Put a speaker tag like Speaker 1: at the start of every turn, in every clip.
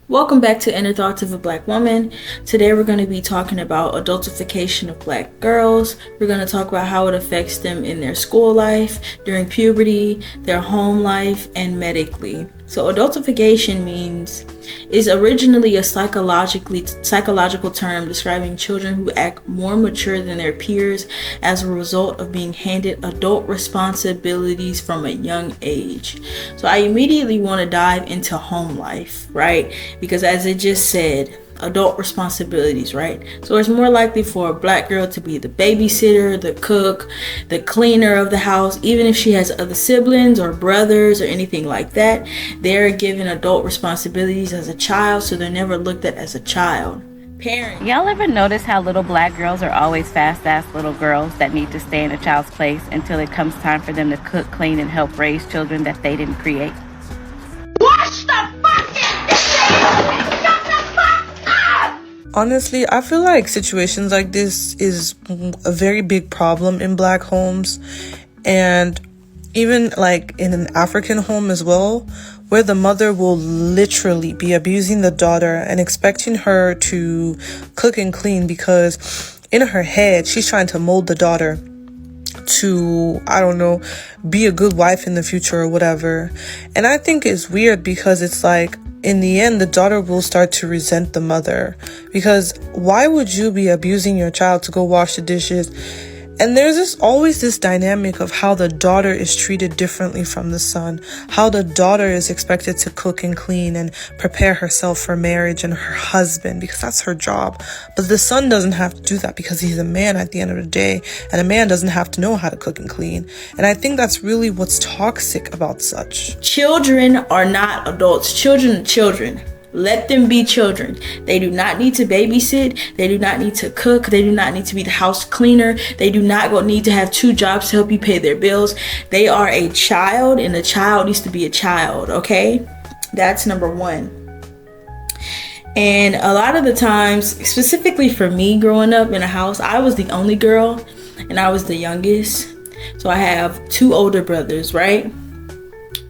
Speaker 1: Welcome back to Inner Thoughts of a Black Woman. Today we're going to be talking about adultification of Black girls. We're going to talk about how it affects them in their school life, during puberty, their home life, and medically. So adultification is originally a psychological term describing children who act more mature than their peers as a result of being handed adult responsibilities from a young age. So I immediately want to dive into home life, right? Because as it just said, adult responsibilities, right? So it's more likely for a Black girl to be the babysitter, the cook, the cleaner of the house. Even if she has other siblings or brothers or anything like that, they're given adult responsibilities as a child, so they're never looked at as a child. Parents.
Speaker 2: Y'all ever notice how little Black girls are always fast-ass little girls that need to stay in a child's place until it comes time for them to cook, clean, and help raise children that they didn't create?
Speaker 3: Wash the fucking dishes! Shut the fuck up!
Speaker 4: Honestly, I feel like situations like this is a very big problem in Black homes, and even like in an African home as well, where the mother will literally be abusing the daughter and expecting her to cook and clean because in her head she's trying to mold the daughter to, I don't know, be a good wife in the future or whatever. And I think it's weird because it's like, in the end, the daughter will start to resent the mother, because why would you be abusing your child to go wash the dishes? And there's always this dynamic of how the daughter is treated differently from the son, how the daughter is expected to cook and clean and prepare herself for marriage and her husband, because that's her job. But the son doesn't have to do that because he's a man at the end of the day, and a man doesn't have to know how to cook and clean. And I think that's really what's toxic about such.
Speaker 1: Children are not adults. Children are children. Let them be children. They do not need to babysit. They do not need to cook. They do not need to be the house cleaner. They do not need to have two jobs to help you pay their bills. They are a child, and a child needs to be a child, okay? That's number one. And a lot of the times, specifically for me growing up in a house, I was the only girl and I was the youngest. So I have two older brothers, right?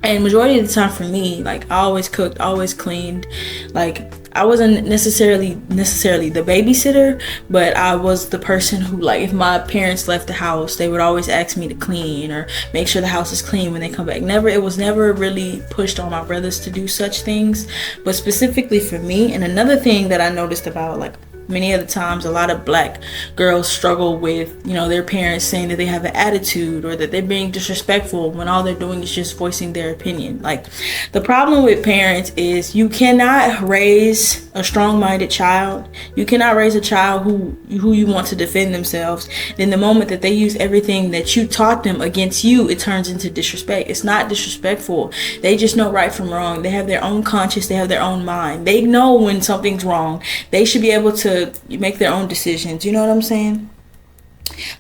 Speaker 1: And majority of the time for me, like, I always cooked, always cleaned. Like, I wasn't necessarily the babysitter, but I was the person who, like, if my parents left the house, they would always ask me to clean or make sure the house is clean when they come back. It was never really pushed on my brothers to do such things, but specifically for me. And another thing that I noticed about, like, many of the times, a lot of Black girls struggle with, their parents saying that they have an attitude or that they're being disrespectful when all they're doing is just voicing their opinion. Like, the problem with parents is you cannot raise a strong-minded child. You cannot raise a child who you want to defend themselves. Then the moment that they use everything that you taught them against you, it turns into disrespect. It's not disrespectful. They just know right from wrong. They have their own conscience. They have their own mind. They know when something's wrong. They should be able to make their own decisions. You know what I'm saying?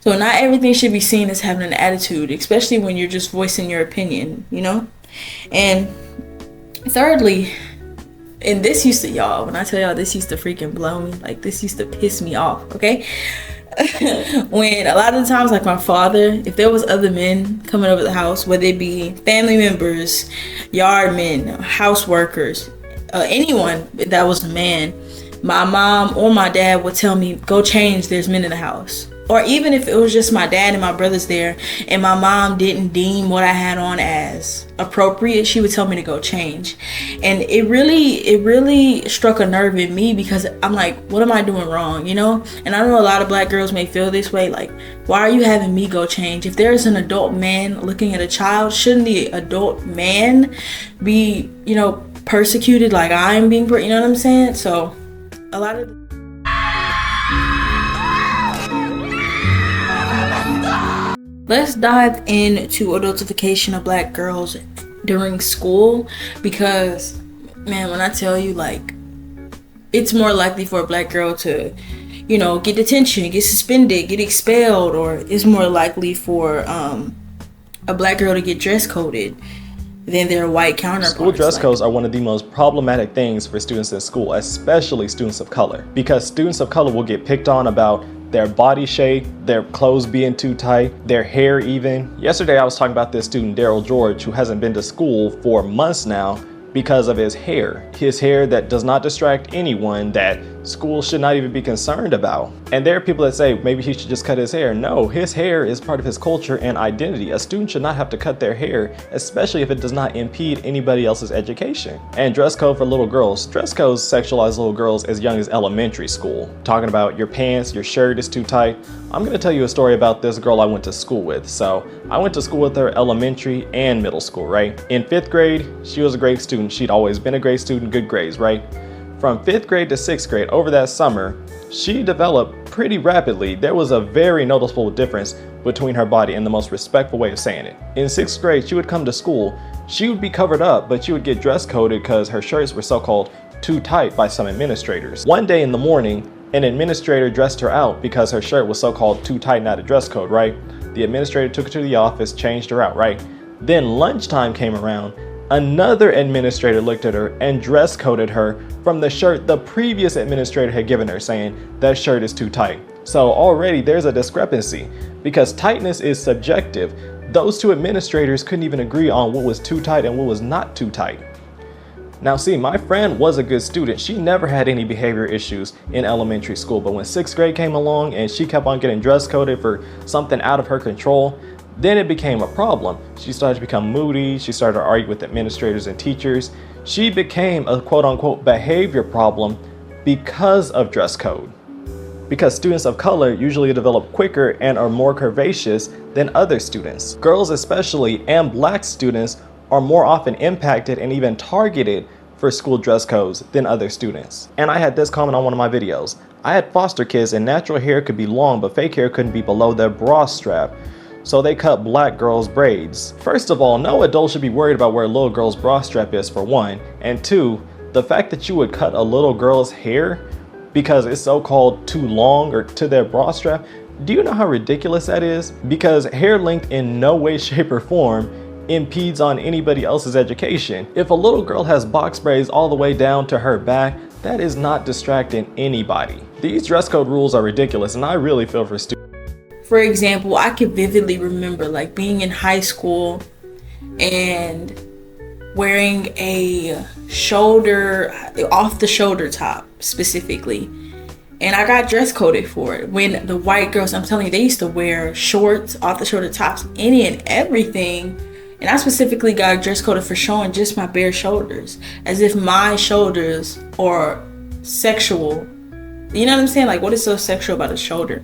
Speaker 1: So not everything should be seen as having an attitude, especially when you're just voicing your opinion, And thirdly, and this used to, y'all, when I tell y'all, this used to freaking blow me, like, this used to piss me off, okay? When a lot of the times, like, my father, if there was other men coming over the house, whether it be family members, yard men, house workers, anyone that was a man, my mom or my dad would tell me, go change, there's men in the house. Or even if it was just my dad and my brothers there and my mom didn't deem what I had on as appropriate, she would tell me to go change. And it really struck a nerve in me, because I'm like, what am I doing wrong, And I know a lot of Black girls may feel this way, like, why are you having me go change? If there's an adult man looking at a child, shouldn't the adult man be, persecuted like I'm being, you know what I'm saying? So a lot of let's dive into adultification of Black girls during school, because, man, when I tell you, like, it's more likely for a Black girl to, get detention, get suspended, get expelled, or it's more likely for a Black girl to get dress coded than their white counterparts.
Speaker 5: School dress codes are one of the most problematic things for students in school, especially students of color, because students of color will get picked on about their body shape, their clothes being too tight, their hair even. Yesterday I was talking about this student, Daryl George, who hasn't been to school for months now because of his hair. His hair that does not distract anyone, that school should not even be concerned about. And there are people that say maybe he should just cut his hair. No, his hair is part of his culture and identity. A student should not have to cut their hair, especially if it does not impede anybody else's education. And dress code for little girls. Dress codes sexualize little girls as young as elementary school. Talking about your pants, your shirt is too tight. I'm gonna tell you a story about this girl I went to school with. So I went to school with her elementary and middle school, right? In 5th grade, she was a great student. She'd always been a great student, good grades, right? From 5th grade to 6th grade, over that summer, she developed pretty rapidly. There was a very noticeable difference between her body, in the most respectful way of saying it. In 6th grade, she would come to school. She would be covered up, but she would get dress coded because her shirts were so-called too tight by some administrators. One day in the morning, an administrator dressed her out because her shirt was so-called too tight and out of dress code, right? The administrator took her to the office, changed her out, right? Then lunchtime came around. Another administrator looked at her and dress coded her from the shirt the previous administrator had given her, saying that shirt is too tight. So already there's a discrepancy because tightness is subjective. Those two administrators couldn't even agree on what was too tight and what was not too tight. Now see, my friend was a good student. She never had any behavior issues in elementary school, but when 6th grade came along and she kept on getting dress coded for something out of her control, then it became a problem. She started to become moody. She started to argue with administrators and teachers. She became a quote-unquote behavior problem because of dress code. Because students of color usually develop quicker and are more curvaceous than other students. Girls especially, and black students, are more often impacted and even targeted for school dress codes than other students. And I had this comment on one of my videos. I had foster kids and natural hair could be long, but fake hair couldn't be below their bra strap. So they cut black girls' braids. First of all, no adult should be worried about where a little girl's bra strap is, for one. And two, the fact that you would cut a little girl's hair because it's so-called too long or to their bra strap, do you know how ridiculous that is? Because hair length in no way, shape, or form impedes on anybody else's education. If a little girl has box braids all the way down to her back, that is not distracting anybody. These dress code rules are ridiculous, and I really feel for students.
Speaker 1: For example, I can vividly remember like being in high school and wearing a off the shoulder top specifically. And I got dress coded for it. When the white girls, I'm telling you, they used to wear shorts, off the shoulder tops, any and everything. And I specifically got dress coded for showing just my bare shoulders, as if my shoulders are sexual. You know what I'm saying? Like, what is so sexual about a shoulder?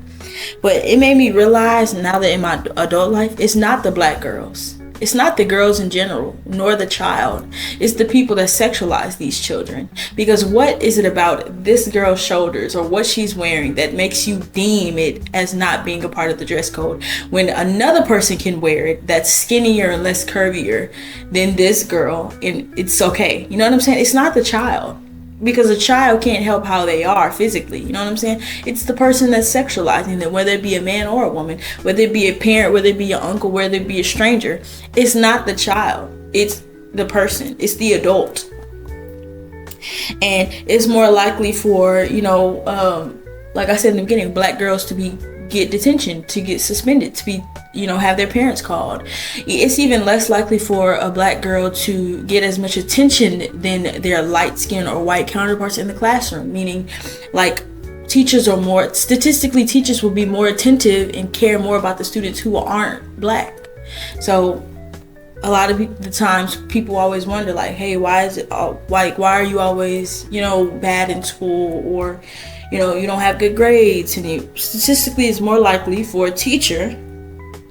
Speaker 1: But it made me realize now that in my adult life, it's not the black girls. It's not the girls in general, nor the child. It's the people that sexualize these children. Because what is it about this girl's shoulders or what she's wearing that makes you deem it as not being a part of the dress code when another person can wear it that's skinnier and less curvier than this girl and it's okay? You know what I'm saying? It's not the child. Because a child can't help how they are physically, you know what I'm saying? It's the person that's sexualizing them, whether it be a man or a woman, whether it be a parent, whether it be your uncle, whether it be a stranger. It's not the child, it's the person, it's the adult. And it's more likely for, like I said in the beginning, black girls to get detention, to get suspended, to be, have their parents called. It's even less likely for a black girl to get as much attention than their light skin or white counterparts in the classroom, meaning like teachers will be more attentive and care more about the students who aren't black. So a lot of the times people always wonder like, hey, why are you always, bad in school, or you don't have good grades? And statistically it's more likely for a teacher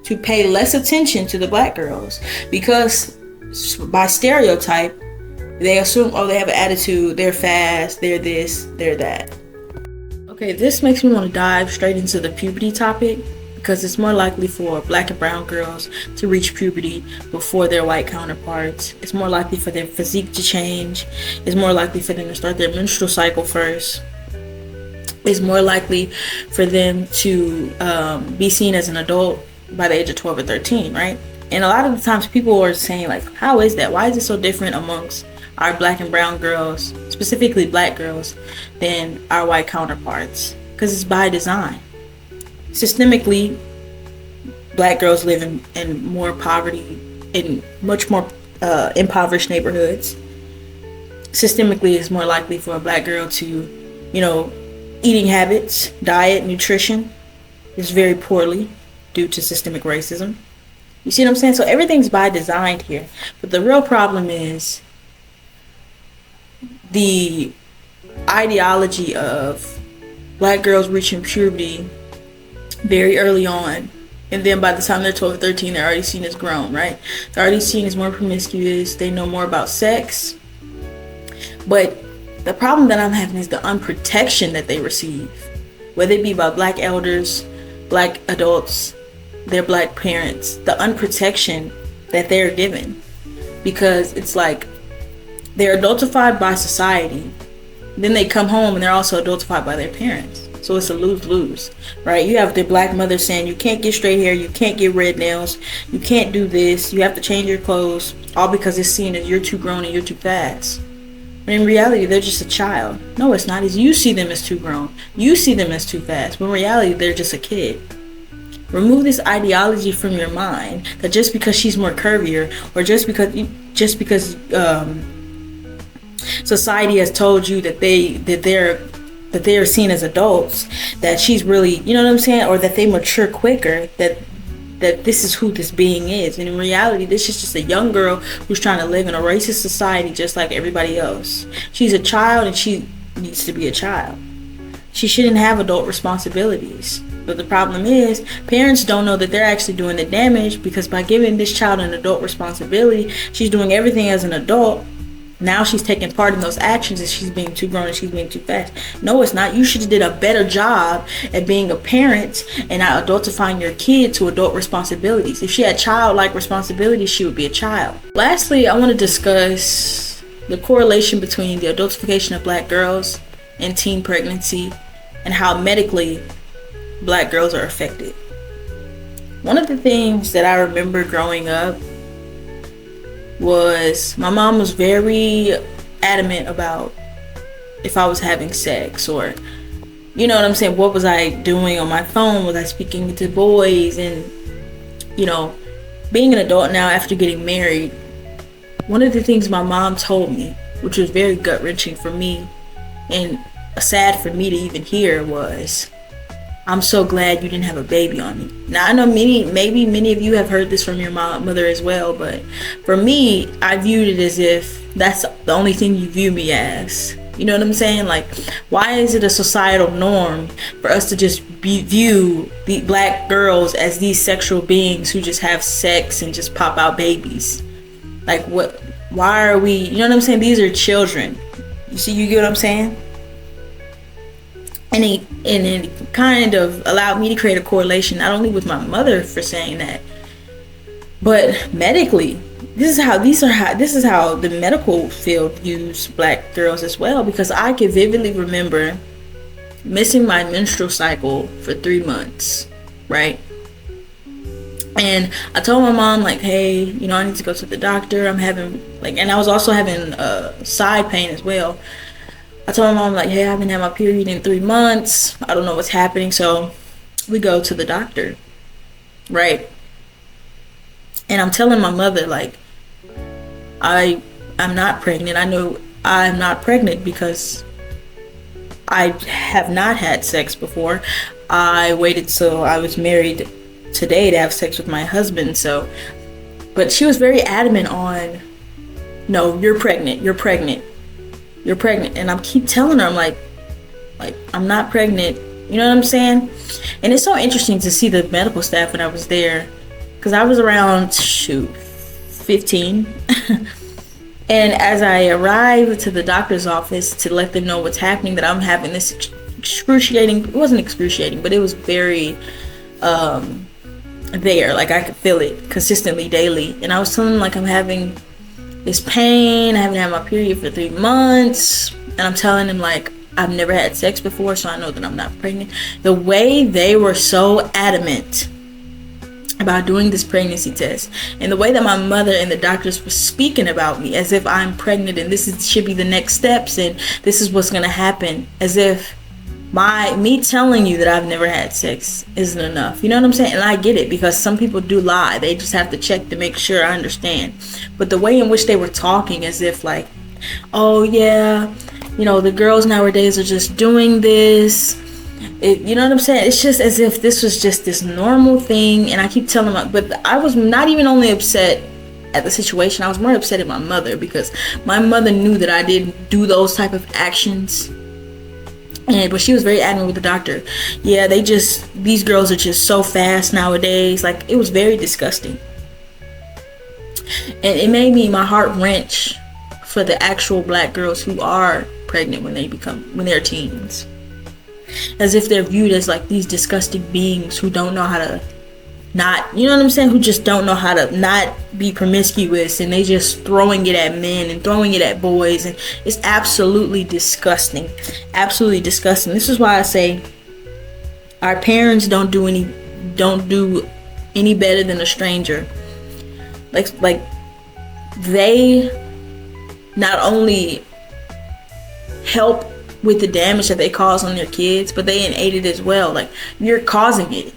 Speaker 1: to pay less attention to the black girls because by stereotype they assume, they have an attitude, they're fast, they're this, they're that. Okay, this makes me want to dive straight into the puberty topic because it's more likely for black and brown girls to reach puberty before their white counterparts. It's more likely for their physique to change. It's more likely for them to start their menstrual cycle first. It's more likely for them to be seen as an adult by the age of 12 or 13, right? And a lot of the times people are saying like, how is that? Why is it so different amongst our black and brown girls, specifically black girls, than our white counterparts? Because it's by design. Systemically, black girls live in more poverty, in much more impoverished neighborhoods. Systemically, it's more likely for a black girl to, eating habits, diet, nutrition is very poorly due to systemic racism. You see what I'm saying? So everything's by design here. But the real problem is the ideology of black girls reaching puberty very early on, and then by the time they're 12 or 13, they're already seen as grown, right? They're already seen as more promiscuous. They know more about sex. But the problem that I'm having is the unprotection that they receive, whether it be by black elders, black adults, their black parents, the unprotection that they're given. Because it's like they're adultified by society, then they come home and they're also adultified by their parents. So it's a lose-lose, right? You have the black mother saying you can't get straight hair, you can't get red nails, you can't do this, you have to change your clothes, all because it's seen as you're too grown and you're too fast. But in reality, they're just a child. No, it's not. It's you see them as too grown. You see them as too fast. But in reality, they're just a kid. Remove this ideology from your mind that just because she's more curvier, or just because society has told you that they are seen as adults, that she's really, you know what I'm saying, or that they mature quicker, that this is who this being is. And in reality, this is just a young girl who's trying to live in a racist society just like everybody else. She's a child and she needs to be a child. She shouldn't have adult responsibilities. But the problem is, parents don't know that they're actually doing the damage, because by giving this child an adult responsibility, she's doing everything as an adult. Now she's taking part in those actions and she's being too grown and she's being too fast. No, it's not. You should have did a better job at being a parent and not adultifying your kid to adult responsibilities. If she had childlike responsibilities, she would be a child. Lastly, I want to discuss the correlation between the adultification of black girls and teen pregnancy and how medically black girls are affected. One of the things that I remember growing up was my mom was very adamant about if I was having sex, or you know what I'm saying, what was I doing on my phone, was I speaking to boys? And being an adult now after getting married, one of the things my mom told me, which was very gut-wrenching for me and sad for me to even hear, was, I'm so glad you didn't have a baby on me. Now I know maybe many of you have heard this from your mother as well, but for me, I viewed it as if that's the only thing you view me as. You know what I'm saying? Like, why is it a societal norm for us to just view the black girls as these sexual beings who just have sex and just pop out babies? Like, what? Why are we? You know what I'm saying? These are children. You get what I'm saying? And it kind of allowed me to create a correlation not only with my mother for saying that, but medically. This is how the medical field views black girls as well, because I can vividly remember missing my menstrual cycle for 3 months, right? And I told my mom, like, hey, I need to go to the doctor. I'm having and I was also having side pain as well. I told my mom, like, hey, I haven't had my period in 3 months. I don't know what's happening. So we go to the doctor, right? And I'm telling my mother, like, I'm not pregnant. I know I'm not pregnant because I have not had sex before. I waited till I was married today to have sex with my husband. So, but she was very adamant on, no, you're pregnant. And I keep telling her, I'm like, I'm not pregnant. You know what I'm saying? And it's so interesting to see the medical staff when I was there, because I was around 15. And as I arrived to the doctor's office to let them know what's happening, that I'm having this excruciating, it wasn't excruciating, but it was very there, like I could feel it consistently daily. And I was telling them, like, I'm having this pain, I haven't had my period for 3 months, and I'm telling them, like, I've never had sex before, so I know that I'm not pregnant. The way they were so adamant about doing this pregnancy test, and the way that my mother and the doctors were speaking about me as if I'm pregnant and should be the next steps and this is what's gonna happen, as if me telling you that I've never had sex isn't enough. You know what I'm saying? And I get it, because some people do lie. They just have to check to make sure I understand. But the way in which they were talking, as if like, oh yeah, you know, the girls nowadays are just doing this. You know what I'm saying? It's just as if this was just this normal thing. And I keep telling them, but I was not even only upset at the situation. I was more upset at my mother, because my mother knew that I didn't do those type of actions. But she was very adamant with the doctor. Yeah, these girls are just so fast nowadays. Like, it was very disgusting. And it made my heart wrench for the actual black girls who are pregnant when they're teens. As if they're viewed as like these disgusting beings who don't know how to not, you know what I'm saying, who just don't know how to not be promiscuous, and they just throwing it at men and throwing it at boys, and it's absolutely disgusting. Absolutely disgusting. This is why I say our parents don't do any better than a stranger. Like they not only help with the damage that they cause on their kids, but they innate it as well. Like, you're causing it.